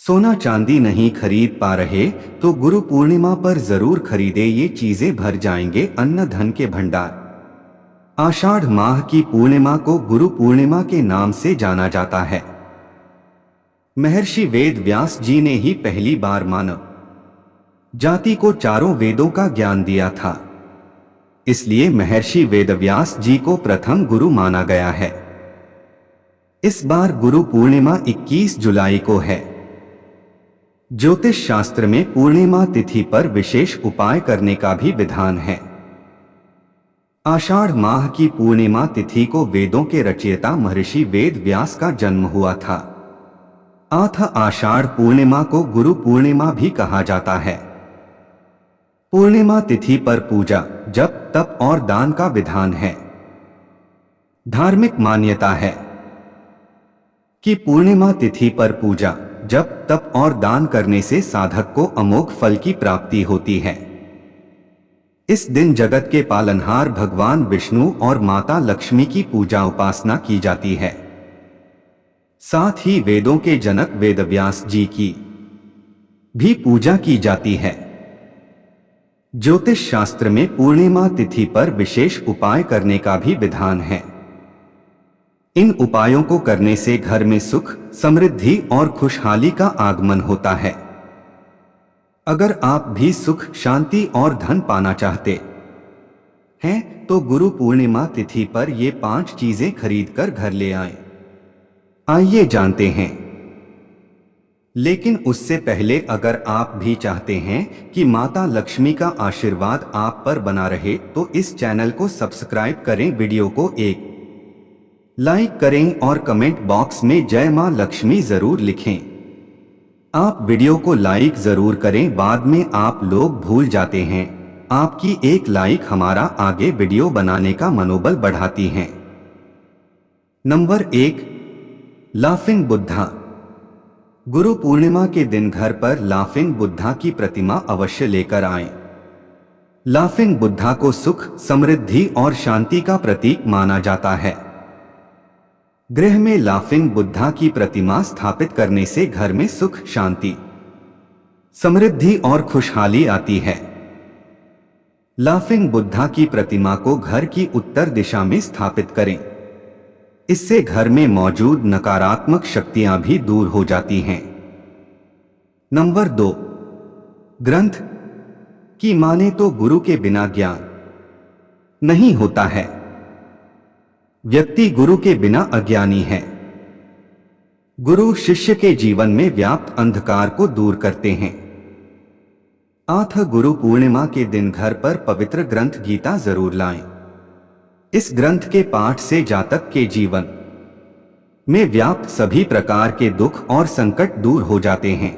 सोना चांदी नहीं खरीद पा रहे तो गुरु पूर्णिमा पर जरूर खरीदे, ये चीजें भर जाएंगे अन्न धन के भंडार। आषाढ़ माह की पूर्णिमा को गुरु पूर्णिमा के नाम से जाना जाता है। महर्षि वेद व्यास जी ने ही पहली बार मानव जाति को चारों वेदों का ज्ञान दिया था, इसलिए महर्षि वेदव्यास जी को प्रथम गुरु माना गया है। इस बार गुरु पूर्णिमा 21 जुलाई को है। ज्योतिष शास्त्र में पूर्णिमा तिथि पर विशेष उपाय करने का भी विधान है। आषाढ़ माह की पूर्णिमा तिथि को वेदों के रचयिता महर्षि वेद व्यास का जन्म हुआ था। आषाढ़ पूर्णिमा को गुरु पूर्णिमा भी कहा जाता है। पूर्णिमा तिथि पर पूजा, जप, तप और दान का विधान है। धार्मिक मान्यता है कि पूर्णिमा तिथि पर पूजा, जप, तप और दान करने से साधक को अमोघ फल की प्राप्ति होती है। इस दिन जगत के पालनहार भगवान विष्णु और माता लक्ष्मी की पूजा उपासना की जाती है। साथ ही वेदों के जनक वेदव्यास जी की भी पूजा की जाती है। ज्योतिष शास्त्र में पूर्णिमा तिथि पर विशेष उपाय करने का भी विधान है। इन उपायों को करने से घर में सुख, समृद्धि और खुशहाली का आगमन होता है। अगर आप भी सुख, शांति और धन पाना चाहते हैं तो गुरु पूर्णिमा तिथि पर ये 5 चीजें खरीदकर घर ले आएं। आइए जानते हैं। लेकिन उससे पहले अगर आप भी चाहते हैं कि माता लक्ष्मी का आशीर्वाद आप पर बना रहे तो इस चैनल को सब्सक्राइब करें, वीडियो को एक लाइक करें और कमेंट बॉक्स में जय मां लक्ष्मी जरूर लिखें। आप वीडियो को लाइक जरूर करें, बाद में आप लोग भूल जाते हैं। आपकी एक लाइक हमारा आगे वीडियो बनाने का मनोबल बढ़ाती है। Number 1, laughing Buddha. गुरु पूर्णिमा के दिन घर पर लाफिंग बुद्धा की प्रतिमा अवश्य लेकर आएं। लाफिंग बुद्धा को सुख, समृद्धि और शांति का प्रतीक माना जाता है। गृह में लाफिंग बुद्धा की प्रतिमा स्थापित करने से घर में सुख, शांति, समृद्धि और खुशहाली आती है। लाफिंग बुद्धा की प्रतिमा को घर की उत्तर दिशा में स्थापित करें। इससे घर में मौजूद नकारात्मक शक्तियां भी दूर हो जाती हैं। नंबर 2, ग्रंथ की माने तो गुरु के बिना ज्ञान नहीं होता है। व्यक्ति गुरु के बिना अज्ञानी है। गुरु शिष्य के जीवन में व्याप्त अंधकार को दूर करते हैं। गुरु पूर्णिमा के दिन घर पर पवित्र ग्रंथ गीता जरूर लाएं। इस ग्रंथ के पाठ से जातक के जीवन में व्याप्त सभी प्रकार के दुख और संकट दूर हो जाते हैं।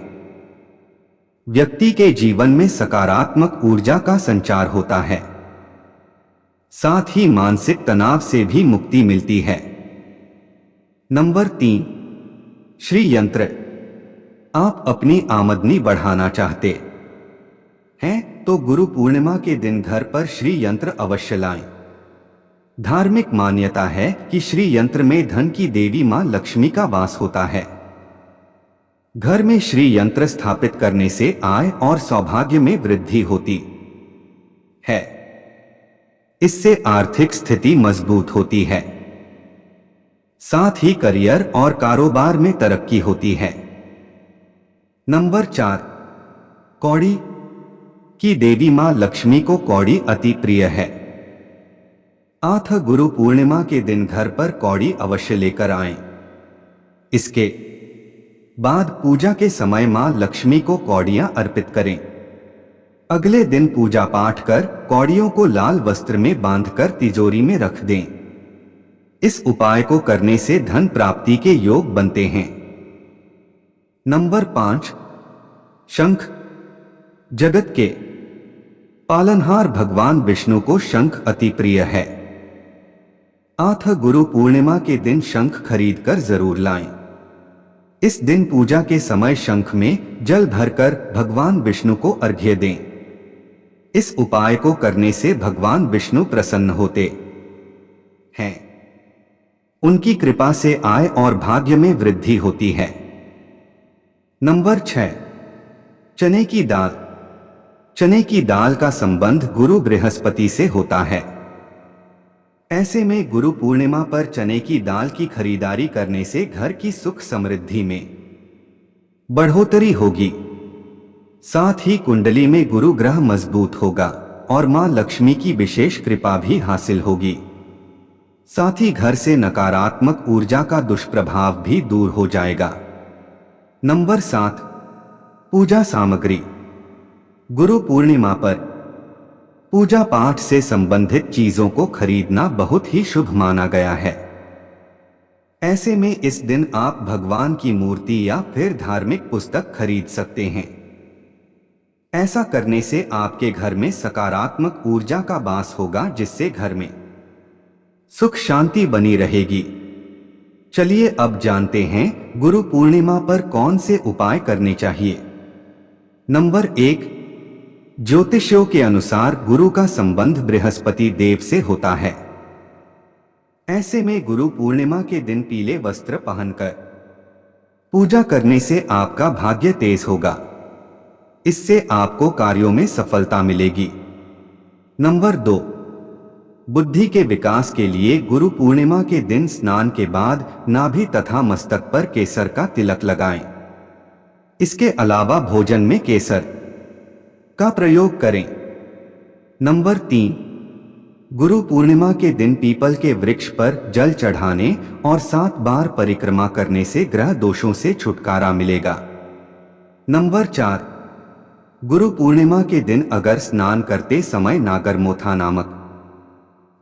व्यक्ति के जीवन में सकारात्मक ऊर्जा का संचार होता है। साथ ही मानसिक तनाव से भी मुक्ति मिलती है। नंबर 3, श्री यंत्र। आप अपनी आमदनी बढ़ाना चाहते हैं तो गुरु पूर्णिमा के दिन घर पर श्री यंत्र अवश्य लाएं। धार्मिक मान्यता है कि श्री यंत्र में धन की देवी मां लक्ष्मी का वास होता है। घर में श्री यंत्र स्थापित करने से आय और सौभाग्य में वृद्धि होती है। इससे आर्थिक स्थिति मजबूत होती है। साथ ही करियर और कारोबार में तरक्की होती है। नंबर 4, कौड़ी की देवी मां लक्ष्मी को कौड़ी अति प्रिय है। गुरु पूर्णिमा के दिन घर पर कौड़ी अवश्य लेकर आएं। इसके बाद पूजा के समय मां लक्ष्मी को कौड़ियां अर्पित करें। अगले दिन पूजा पाठ कर कौड़ियों को लाल वस्त्र में बांधकर तिजोरी में रख दें। इस उपाय को करने से धन प्राप्ति के योग बनते हैं। नंबर 5, शंख। जगत के पालनहार भगवान विष्णु को शंख अति प्रिय है। गुरु पूर्णिमा के दिन शंख खरीदकर जरूर लाएं। इस दिन पूजा के समय शंख में जल भरकर भगवान विष्णु को अर्घ्य दें। इस उपाय को करने से भगवान विष्णु प्रसन्न होते हैं। उनकी कृपा से आय और भाग्य में वृद्धि होती है। नंबर 6, चने की दाल। चने की दाल का संबंध गुरु बृहस्पति से होता है। ऐसे में गुरु पूर्णिमा पर चने की दाल की खरीदारी करने से घर की सुख समृद्धि में बढ़ोतरी होगी। साथ ही कुंडली में गुरु ग्रह मजबूत होगा और मां लक्ष्मी की विशेष कृपा भी हासिल होगी। साथ ही घर से नकारात्मक ऊर्जा का दुष्प्रभाव भी दूर हो जाएगा। नंबर 7, पूजा सामग्री। गुरु पूर्णिमा पर पूजा पाठ से संबंधित चीजों को खरीदना बहुत ही शुभ माना गया है। ऐसे में इस दिन आप भगवान की मूर्ति या फिर धार्मिक पुस्तक खरीद सकते हैं। ऐसा करने से आपके घर में सकारात्मक ऊर्जा का वास होगा, जिससे घर में सुख शांति बनी रहेगी। चलिए अब जानते हैं गुरु पूर्णिमा पर कौन से उपाय करने चाहिए। नंबर 1, ज्योतिषियों के अनुसार गुरु का संबंध बृहस्पति देव से होता है। ऐसे में गुरु पूर्णिमा के दिन पीले वस्त्र पहनकर पूजा करने से आपका भाग्य तेज होगा। इससे आपको कार्यों में सफलता मिलेगी। नंबर 2, बुद्धि के विकास के लिए गुरु पूर्णिमा के दिन स्नान के बाद नाभि तथा मस्तक पर केसर का तिलक लगाएं। इसके अलावा भोजन में केसर का प्रयोग करें। नंबर 3, गुरु पूर्णिमा के दिन पीपल के वृक्ष पर जल चढ़ाने और 7 बार परिक्रमा करने से ग्रह दोषों से छुटकारा मिलेगा। नंबर 4, गुरु पूर्णिमा के दिन अगर स्नान करते समय नागरमोथा नामक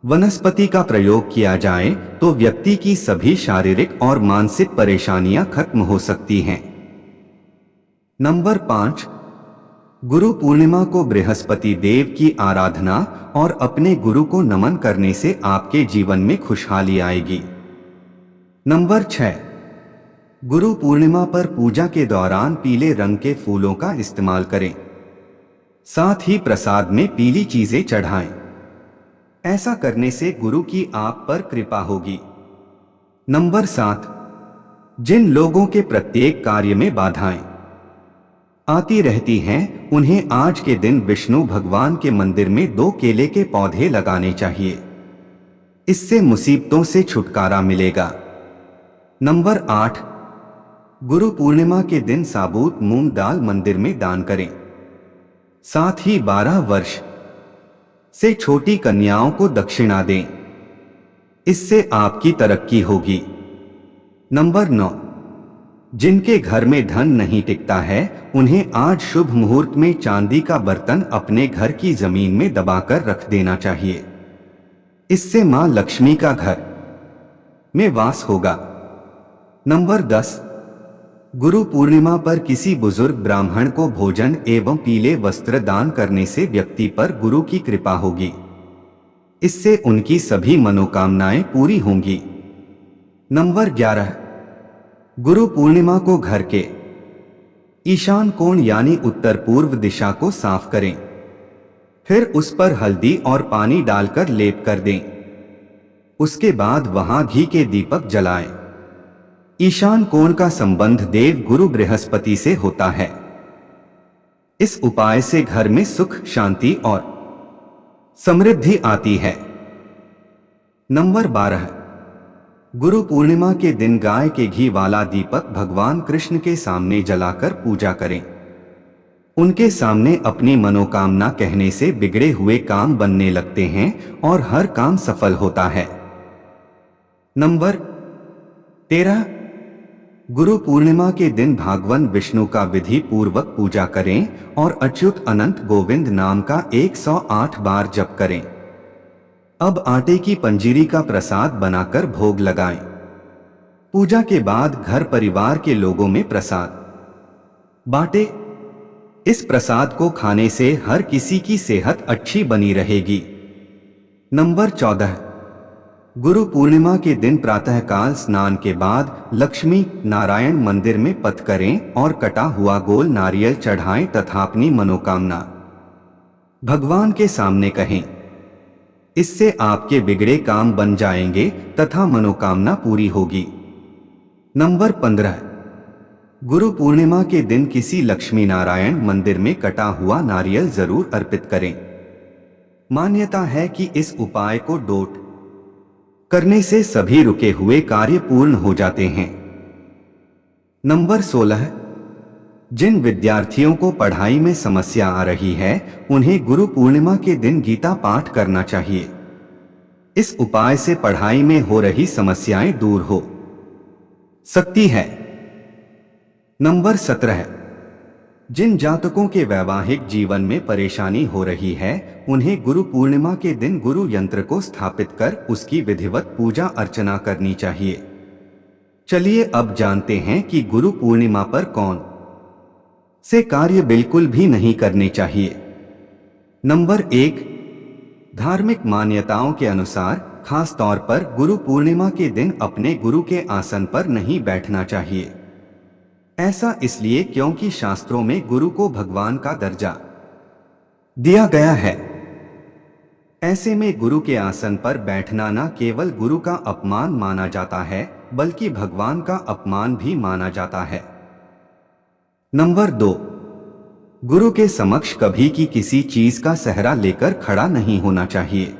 वनस्पति का प्रयोग किया जाए तो व्यक्ति की सभी शारीरिक और मानसिक परेशानियां खत्म हो सकती हैं। नंबर 5, गुरु पूर्णिमा को बृहस्पति देव की आराधना और अपने गुरु को नमन करने से आपके जीवन में खुशहाली आएगी। नंबर 6, गुरु पूर्णिमा पर पूजा के दौरान पीले रंग के फूलों का इस्तेमाल करें। साथ ही प्रसाद में पीली चीजें चढ़ाएं। ऐसा करने से गुरु की आप पर कृपा होगी। नंबर 7, जिन लोगों के प्रत्येक कार्य में बाधाएं आती रहती हैं, उन्हें आज के दिन विष्णु भगवान के मंदिर में 2 केले के पौधे लगाने चाहिए। इससे मुसीबतों से छुटकारा मिलेगा। नंबर 8, गुरु पूर्णिमा के दिन साबुत मूंग दाल मंदिर में दान करें। साथ ही 12 वर्ष से छोटी कन्याओं को दक्षिणा दें। इससे आपकी तरक्की होगी। नंबर 9, जिनके घर में धन नहीं टिकता है, उन्हें आज शुभ मुहूर्त में चांदी का बर्तन अपने घर की जमीन में दबाकर रख देना चाहिए। इससे मां लक्ष्मी का घर में वास होगा। नंबर 10, गुरु पूर्णिमा पर किसी बुजुर्ग ब्राह्मण को भोजन एवं पीले वस्त्र दान करने से व्यक्ति पर गुरु की कृपा होगी। इससे उनकी सभी मनोकामनाएं पूरी होंगी। नंबर 11, गुरु पूर्णिमा को घर के ईशान कोण यानी उत्तर पूर्व दिशा को साफ करें। फिर उस पर हल्दी और पानी डालकर लेप कर दें। उसके बाद वहां घी के दीपक जलाएं। ईशान कोण का संबंध देव गुरु बृहस्पति से होता है। इस उपाय से घर में सुख शांति और समृद्धि आती है। नंबर 12, गुरु पूर्णिमा के दिन गाय के घी वाला दीपक भगवान कृष्ण के सामने जलाकर पूजा करें। उनके सामने अपनी मनोकामना कहने से बिगड़े हुए काम बनने लगते हैं और हर काम सफल होता है। नंबर 13, गुरु पूर्णिमा के दिन भगवान विष्णु का विधि पूर्वक पूजा करें और अच्युत अनंत गोविंद नाम का 108 बार जप करें। अब आटे की पंजीरी का प्रसाद बनाकर भोग लगाएं। पूजा के बाद घर परिवार के लोगों में प्रसाद बांटे। इस प्रसाद को खाने से हर किसी की सेहत अच्छी बनी रहेगी। नंबर 14, गुरु पूर्णिमा के दिन प्रातःकाल स्नान के बाद लक्ष्मी नारायण मंदिर में पथ करें और कटा हुआ गोल नारियल चढ़ाएं तथा अपनी मनोकामना भगवान के सामने कहें। इससे आपके बिगड़े काम बन जाएंगे तथा मनोकामना पूरी होगी। नंबर 15, गुरु पूर्णिमा के दिन किसी लक्ष्मी नारायण मंदिर में कटा हुआ नारियल जरूर अर्पित करें। मान्यता है कि इस उपाय को डोट करने से सभी रुके हुए कार्य पूर्ण हो जाते हैं। नंबर 16, जिन विद्यार्थियों को पढ़ाई में समस्या आ रही है उन्हें गुरु पूर्णिमा के दिन गीता पाठ करना चाहिए। इस उपाय से पढ़ाई में हो रही समस्याएं दूर हो सकती है। नंबर 17, जिन जातकों के वैवाहिक जीवन में परेशानी हो रही है उन्हें गुरु पूर्णिमा के दिन गुरु यंत्र को स्थापित कर उसकी विधिवत पूजा अर्चना करनी चाहिए। चलिए अब जानते हैं कि गुरु पूर्णिमा पर कौन से कार्य बिल्कुल भी नहीं करने चाहिए। नंबर 1, धार्मिक मान्यताओं के अनुसार खास तौर पर गुरु पूर्णिमा के दिन अपने गुरु के आसन पर नहीं बैठना चाहिए। ऐसा इसलिए क्योंकि शास्त्रों में गुरु को भगवान का दर्जा दिया गया है। ऐसे में गुरु के आसन पर बैठना न केवल गुरु का अपमान माना जाता है बल्कि भगवान का अपमान भी माना जाता है। नंबर 2, गुरु के समक्ष कभी की किसी चीज का सहरा लेकर खड़ा नहीं होना चाहिए।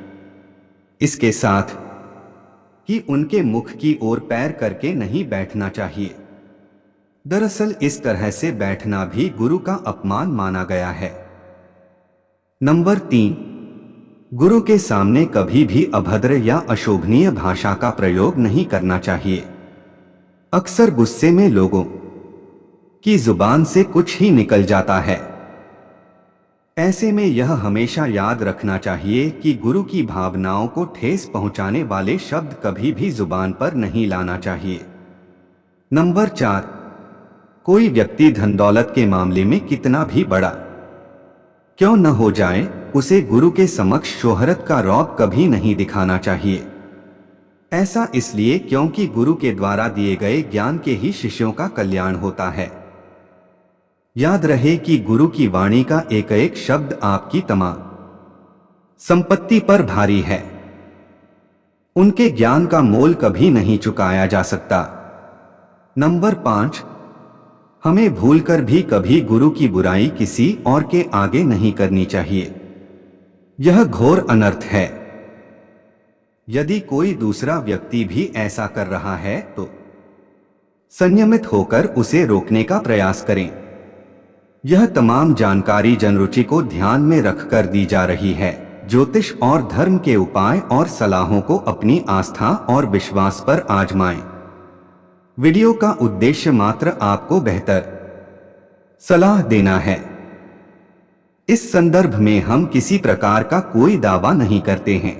इसके साथ ही उनके मुख की ओर पैर करके नहीं बैठना चाहिए। दरअसल इस तरह से बैठना भी गुरु का अपमान माना गया है। नंबर 3, गुरु के सामने कभी भी अभद्र या अशोभनीय भाषा का प्रयोग नहीं करना चाहिए। अक्सर गुस्से में लोगों की जुबान से कुछ ही निकल जाता है। ऐसे में यह हमेशा याद रखना चाहिए कि गुरु की भावनाओं को ठेस पहुंचाने वाले शब्द कभी भी जुबान पर नहीं लाना चाहिए। नंबर 4, कोई व्यक्ति धन दौलत के मामले में कितना भी बड़ा क्यों न हो जाए उसे गुरु के समक्ष शोहरत का रौब कभी नहीं दिखाना चाहिए। ऐसा इसलिए क्योंकि गुरु के द्वारा दिए गए ज्ञान के ही शिष्यों का कल्याण होता है। याद रहे कि गुरु की वाणी का एक एक शब्द आपकी तमाम संपत्ति पर भारी है। उनके ज्ञान का मोल कभी नहीं चुकाया जा सकता। नंबर 5, हमें भूलकर भी कभी गुरु की बुराई किसी और के आगे नहीं करनी चाहिए। यह घोर अनर्थ है। यदि कोई दूसरा व्यक्ति भी ऐसा कर रहा है तो संयमित होकर उसे रोकने का प्रयास करें। यह तमाम जानकारी जनरुचि को ध्यान में रखकर दी जा रही है। ज्योतिष और धर्म के उपाय और सलाहों को अपनी आस्था और विश्वास पर आजमाएं। वीडियो का उद्देश्य मात्र आपको बेहतर सलाह देना है। इस संदर्भ में हम किसी प्रकार का कोई दावा नहीं करते हैं।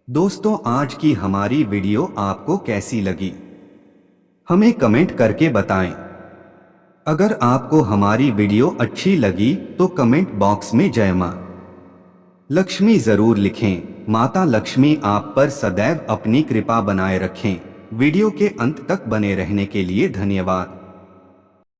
दोस्तों, आज की हमारी वीडियो आपको कैसी लगी हमें कमेंट करके बताएं। अगर आपको हमारी वीडियो अच्छी लगी तो कमेंट बॉक्स में जय मां लक्ष्मी जरूर लिखें। माता लक्ष्मी आप पर सदैव अपनी कृपा बनाए रखें। वीडियो के अंत तक बने रहने के लिए धन्यवाद।